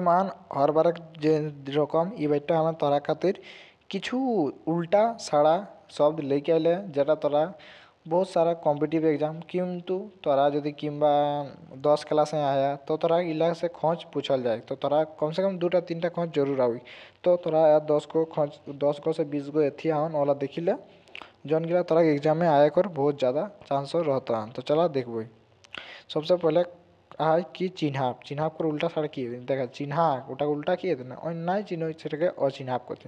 মান হরবার যে রকম ই বাইটটা আমার তোরা খাतिर কিছু উল্টা সাড়া শব্দ লেকে আইলে যেটা তোরা बहुत सारा कॉम्पिटिटिव एग्जाम किंतु तोरा यदि किंबा 10 क्लास में आया तो तोरा इला से खोज पूछल जाए तो तोरा कम से कम 2टा 3टा खोज जरूर आई तो तोरा 10 को से 20 गो एथी आवन वाला देखी ले जौन गिला तोरा एग्जाम में आया कर बहुत ज़्यादा चांस रहता है तो चला देखब सबसे पहले आय कि चिन्हाप चिन्हाप कर उल्टा साड़ा কি দেখা চিহ্না ওটা উল্টা কি না অন্যায় চিহ্ন সেটাকে অচিহ্নাপ করতে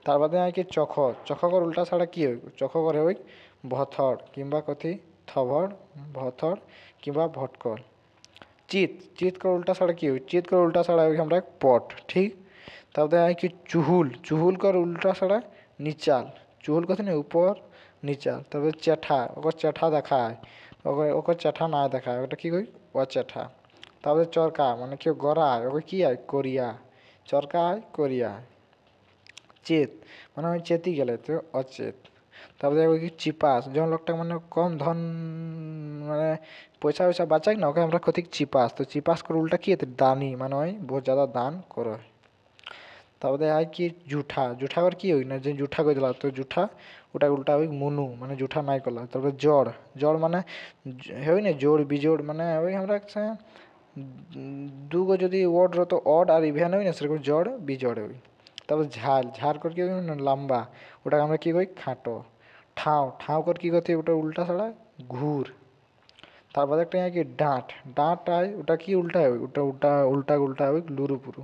তার বাদে আয় কি চখ চখকর উল্টা ছাড়া কি হইব চখকর হই ভথড় কিংবা কথি থবড় ভথড় কিংবা ভটকল চিত চিতকর উল্টা ছাড়া কি হই চিতকর উল্টা ছাড়া হই আমরা পট ঠিক তারপরে আয় কি চুহুল চুহুলকর উল্টা ছাড়া নিচাল চুহুল কথি না উপর নিচাল তারপরে চেঠা ওকর চেঠা দেখায় ওকর চেঠা না দেখায় ওটা কি কই অচেঠা তারপরে চরকা মানে কেউ গড়ায় ওকে কি আয় করিয়া চরকা আয় করিয়া চেত মানে ওই চেতি গেলে তো অচেত তারপরে ওই চিপাস যখন লোকটা মানে কম ধন মানে পয়সা वैसा বাঁচাই না ওকে আমরা কথি চিপাস তো চিপাস করে উল্টা কি দানি মানে ওই বহুত ज़्यादा দান করে তারপরে আয় কি জুঠা জুঠা করে কি হই না যে জুঠা করে দিলা তো জুঠা ওটা উল্টা ওই মুনু মানে জুঠা নাই করলা তারপরে জড় জড় মানে হই না জোড় বিজোড় মানে ওই আমরা দুগো যদি ওয়ার্ড রতো অড আর ইভেন হই না সেরকম জড় বিজড় হই তারপর ঝাল ঝাড় করে কি লম্বা ওটাকে আমরা কি কই খাটো ঠাও ঠাও করে কি করতে ওটা উল্টা ছাড়া ঘুর তারপর একটা কি ডাঁট ডাঁট আয় ওটা কি উল্টা হয় ওটা উল্টা উল্টা উল্টা হয় লুরুপুরু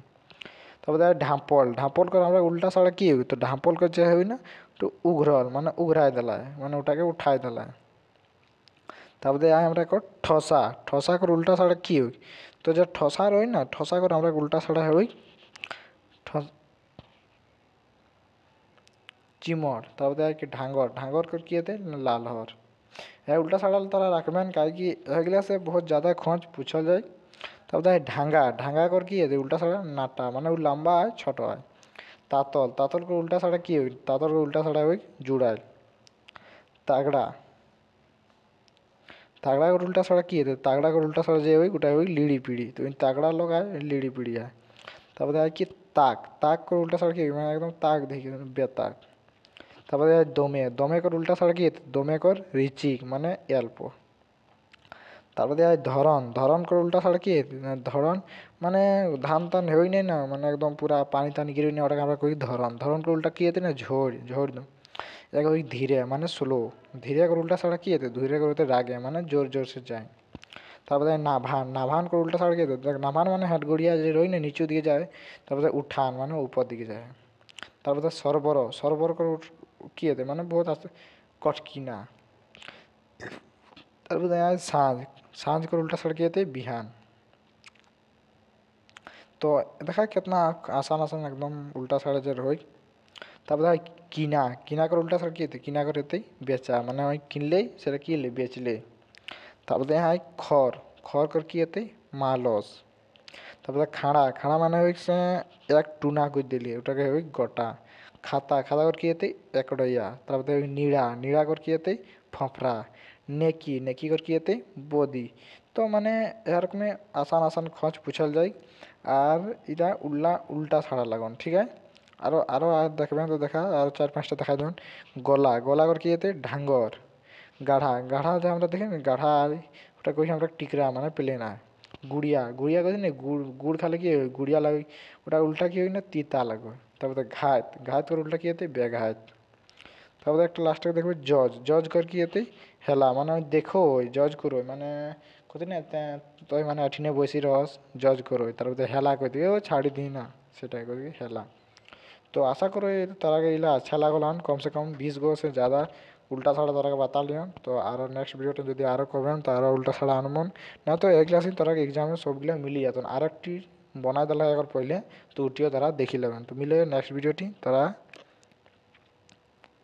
তারপরে ঢাঁপল ঢাঁপল করে আমরা উল্টা ছাড়া কি হই তো ঢাঁপল করে যে হই না তো উঘরল মানে উঘরায় দেলায় মানে ওটাকে উঠায় দেলায় তারপরে আয় আমরা কর ঠসা ঠসা করে উল্টা ছাড়া কি হই তো যে ঠসা রই না ঠসা করে আমরা উল্টা ছাড়া হই চিমর তারপরে আর কি ঢাঙ্গর ঢাঙ্গর कर किए थे लालहर है उल्टा साड़ा तारा रखबेन काहे कि एगला से बहुत ज़्यादा खोज पूछल जाए তারপরে ঢাঙ্গা ঢাঙ্গা कर কি है उल्टा साड़ा नाटा মানে ও লম্বা হয় ছোট হয় তাতল তাতল করে উল্টা সাড়া কি হই তাতল করে উল্টা সাড়া হই জুড়াইল তাগড়া তাগড়া করে উল্টা সাড়া কি है তাগড়া করে উল্টা সাড়া যে হই ওটা হই লিড়ি পিড়ি তো তাগড়া লোক হয় লিড়ি পিড়ি হয় তারপরে আর কি তাক তাক করে উল্টা সাড়া কি মানে একদম তাক দেখি বেতাক তারপরে দমে দমে কর উল্টা ছাড়া কি দমে কর রিচিক মানে অল্প তারপরে ধরন ধরন করে উল্টা ছাড়া কি ধরন মানে ধান টান হই নাই না মানে একদম পুরা পানি টানি গিরি না ওটাকে আমরা কই ধরন ধরন করে উল্টা কি হতে না ঝড় ঝড় এটাকে ওই ধীরে মানে স্লো ধীরে করে উল্টা ছাড়া কি হতে ধীরে করে রাগে মানে জোর জোর সে যায় তারপরে নাভান নাভান করে উল্টা ছাড়া কি হতে নাভান মানে হাটগড়িয়া যে রই না নিচু দিকে যায় তারপরে উঠান মানে উপর দিকে যায় তারপরে সরবর সরবর করে কি হতে মানে বহুত আস্তে কটকিনা তারপরে সাঁঝ साँझ को उल्टा सड़ गए थे बिहान तो देखा कितना आसान आसान एकदम उल्टा सड़ा जर हो तब देखा किना किना कर उल्टा सड़ किए थे किना कर रहते बेचा मैंने वही किनले सेटा किनले बेचले तब देखा खर खर कर किए थे मालस तब खाड़ा खाड़ा माने से एक टूना कुछ दिली ওটাকে ওই গোটা খাতা খাতা করে কিয়ে थे একড়ইয়া তারপরে নীড়া নীড়া করে কিয়ে थे ফফরা নেকি নেকি করে কিয়ে थे বদি তো মানে এরকম আসান আসান খোঁজ পুছল যায় আর এটা উল্টা ছাড়া লাগুন ঠিক আছে আরও আরও আর দেখবেন তো দেখা আরও 4-5টা দেখা দেবেন গলা গলা করে কি যেতে ঢাঙ্গর গাঢ়া গাঢ়া যে আমরা দেখি না গাঢ়া ওটা কইছি আমরা টিকরা মানে প্লেন আর গুড়িয়া গুড়িয়া কইছি না গুড় গুড় খালে কি গুড়িয়া লাগে ওটা উল্টা কি হয় না তিতা লাগে তারপরে ঘাত ঘাত করে উল্টা কি যেতে ব্যাঘাত তারপরে একটা লাস্টে দেখবে জজ জজ কর কি যেতে হেলা মানে দেখো জজ করো মানে কত না তুই মানে আঠিনে বসি রস জজ করো তারপরে হেলা কই দিও ছাড়ি দিই না সেটাই করি হেলা तो आशा करो ये तरह के इला अच्छा लागल कम से कम 20 गो से ज़्यादा उल्टा साड़ा तरह के बता लियन तो आरो नेक्स्ट वीडियो जो आरो करबेन तो आरो उल्टा साड़ा आनमन ना तो एक क्लास तरह के एग्जाम सबगुला मिली जात आरेकटी बनाय दिला एक पहले तो उठियो तारा देखी लेबेन तो मिले नेक्स्ट वीडियोटी तारा